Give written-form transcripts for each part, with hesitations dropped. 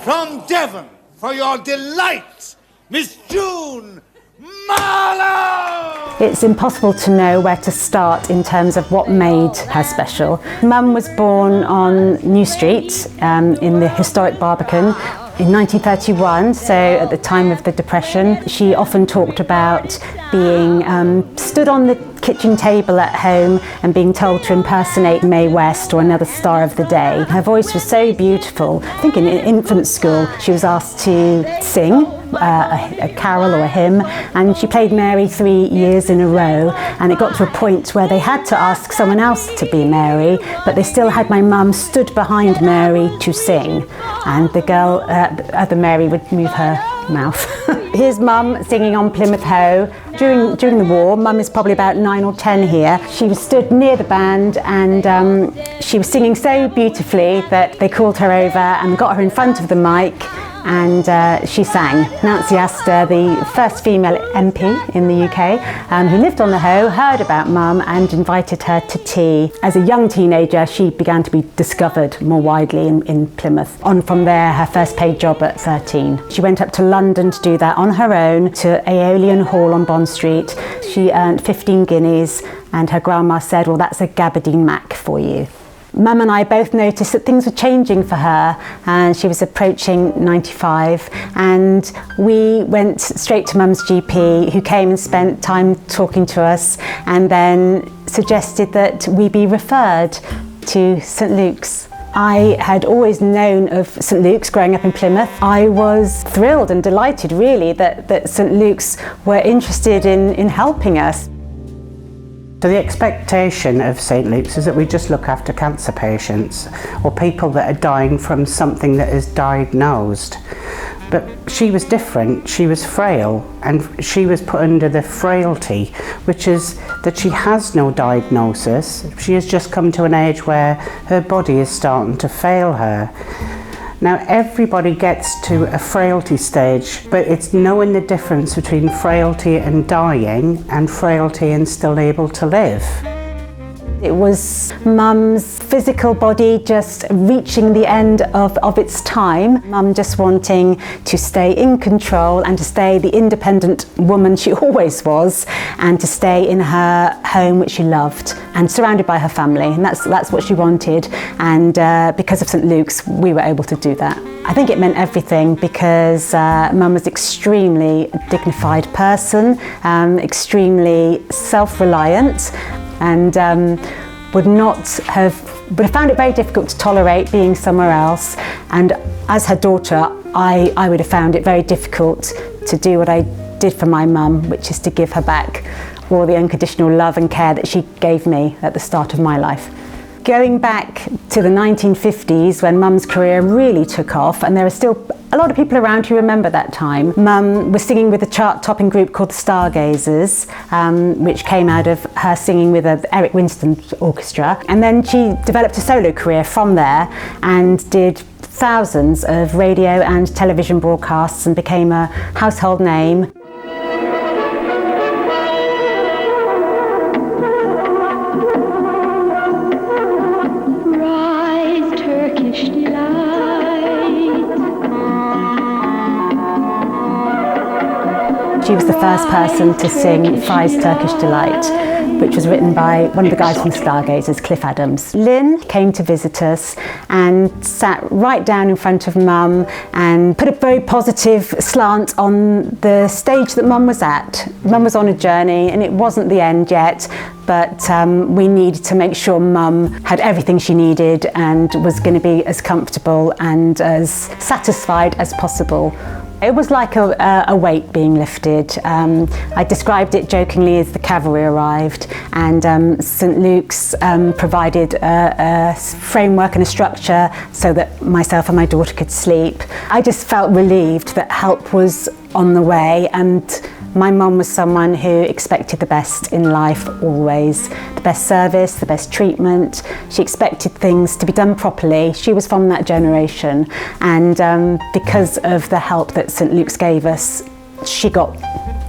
from Devon for your delight, Miss June Marlow! It's impossible to know where to start in terms of what made her special. Mum was born on New Street in the historic Barbican in 1931, so at the time of the Depression. She often talked about being stood on the kitchen table at home and being told to impersonate Mae West or another star of the day. Her voice was so beautiful. I think in infant school she was asked to sing a carol or a hymn, and she played Mary 3 years in a row, and it got to a point where they had to ask someone else to be Mary, but they still had my mum stood behind Mary to sing, and the girl, other Mary, would move her mouth. Here's Mum singing on Plymouth Hoe. During the war, Mum is probably about 9 or 10 here. She was stood near the band, and she was singing so beautifully that they called her over and got her in front of the mic, and she sang. Nancy Astor, the first female MP in the UK, who lived on the Hoe, heard about Mum and invited her to tea. As a young teenager, she began to be discovered more widely in Plymouth. On from there, her first paid job at 13. She went up to London to do that on her own, to Aeolian Hall on Bond Street. She earned 15 guineas, and her grandma said, "Well, that's a Gabardine Mac for you." Mum and I both noticed that things were changing for her, and she was approaching 95, and we went straight to Mum's GP, who came and spent time talking to us, and then suggested that we be referred to St Luke's. I had always known of St Luke's growing up in Plymouth. I was thrilled and delighted really that St Luke's were interested in helping us. So the expectation of St Luke's is that we just look after cancer patients or people that are dying from something that is diagnosed. But she was different, she was frail, and she was put under the frailty, which is that she has no diagnosis. She has just come to an age where her body is starting to fail her. Now everybody gets to a frailty stage, but it's knowing the difference between frailty and dying and frailty and still able to live. It was Mum's physical body just reaching the end of its time. Mum just wanting to stay in control and to stay the independent woman she always was, and to stay in her home which she loved and surrounded by her family, and that's what she wanted, and because of St Luke's we were able to do that. I think it meant everything because Mum was an extremely dignified person, extremely self-reliant, and would have found it very difficult to tolerate being somewhere else. And as her daughter, I would have found it very difficult to do what I did for my mum, which is to give her back all the unconditional love and care that she gave me at the start of my life. Going back to the 1950s, when Mum's career really took off, and there are still a lot of people around who remember that time, Mum was singing with a chart-topping group called the Stargazers, which came out of her singing with Eric Winston's orchestra. And then she developed a solo career from there and did thousands of radio and television broadcasts and became a household name. She was the first person to sing Fry's Turkish Delight, which was written by one of the guys from the Stargazers, Cliff Adams. Lynn came to visit us and sat right down in front of Mum and put a very positive slant on the stage that Mum was at. Mum was on a journey and it wasn't the end yet, but we needed to make sure Mum had everything she needed and was going to be as comfortable and as satisfied as possible. It was like a weight being lifted. I described it jokingly as the cavalry arrived, and St Luke's provided a framework and a structure so that myself and my daughter could sleep. I just felt relieved that help was on the way, and my mum was someone who expected the best in life always. The best service, the best treatment. She expected things to be done properly. She was from that generation, and because of the help that St Luke's gave us, she got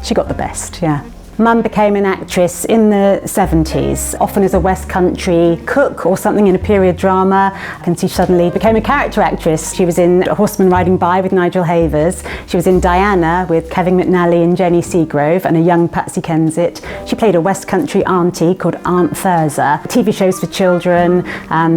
the best, yeah. Mum became an actress in the 70s, often as a West Country cook or something in a period drama. I can see she suddenly became a character actress. She was in A Horseman Riding By with Nigel Havers. She was in Diana with Kevin McNally and Jenny Seagrove and a young Patsy Kensit. She played a West Country auntie called Aunt Thurza. TV shows for children,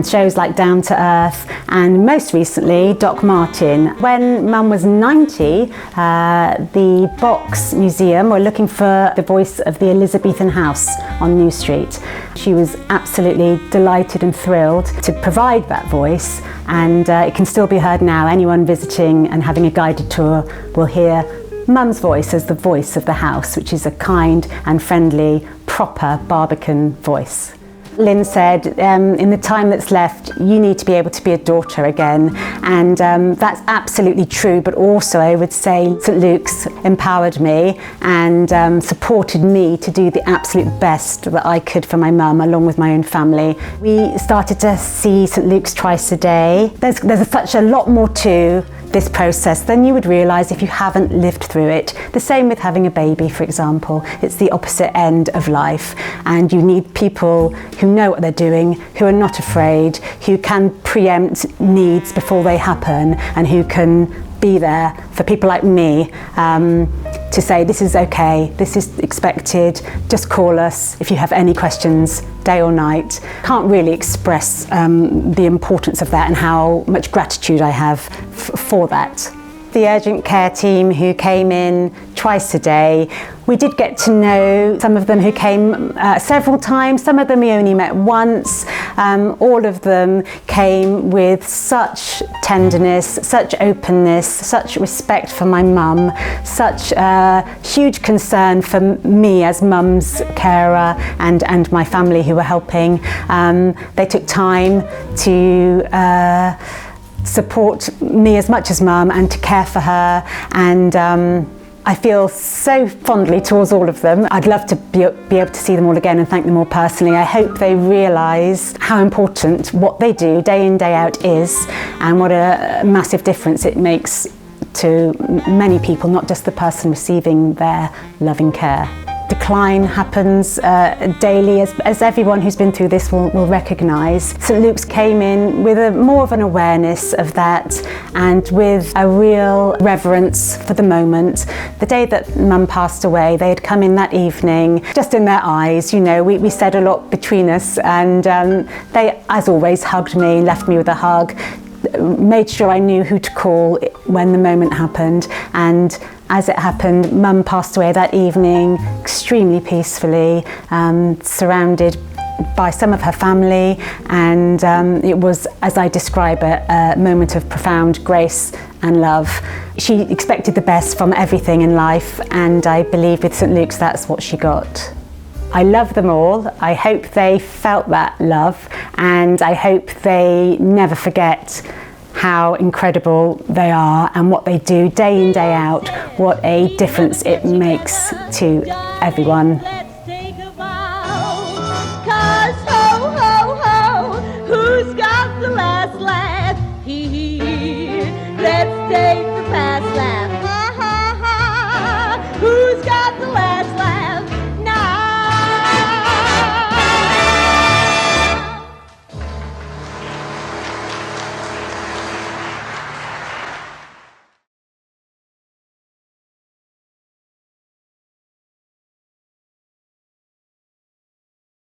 shows like Down to Earth, and most recently Doc Martin. When Mum was 90, the Box Museum were looking for the voice of the Elizabethan house on New Street. She was absolutely delighted and thrilled to provide that voice, and it can still be heard now. Anyone visiting and having a guided tour will hear Mum's voice as the voice of the house, which is a kind and friendly, proper Barbican voice. Lynn said, in the time that's left, you need to be able to be a daughter again. And that's absolutely true, but also I would say St Luke's empowered me and supported me to do the absolute best that I could for my mum, along with my own family. We started to see St Luke's twice a day. There's such a lot more to this process than you would realise if you haven't lived through it. The same with having a baby, for example. It's the opposite end of life, and you need people who know what they're doing, who are not afraid, who can preempt needs before they happen, and who can be there for people like me to say, this is okay, this is expected, just call us if you have any questions, day or night. Can't really express the importance of that and how much gratitude I have for that. The urgent care team who came in twice a day, we did get to know some of them who came several times. Some of them we only met once. All of them came with such tenderness, such openness, such respect for my mum, such huge concern for me as mum's carer and my family who were helping. They took time to support me as much as mum and to care for her, and I feel so fondly towards all of them. I'd love to be able to see them all again and thank them all personally. I hope they realise how important what they do day in, day out is, and what a massive difference it makes to many people, not just the person receiving their loving care. Decline happens daily, as everyone who's been through this will recognise. St Luke's came in with more of an awareness of that, and with a real reverence for the moment. The day that Mum passed away, they had come in that evening, just in their eyes, you know, we said a lot between us, and they, as always, hugged me, left me with a hug, made sure I knew who to call when the moment happened, and as it happened, Mum passed away that evening extremely peacefully, surrounded by some of her family, and it was, as I describe it, a moment of profound grace and love. She expected the best from everything in life, and I believe with St Luke's that's what she got. I love them all. I hope they felt that love, and I hope they never forget how incredible they are and what they do day in, day out, what a difference it makes to everyone. Let's take a vow, 'cause ho, ho, ho, who's got the last laugh here? Let's take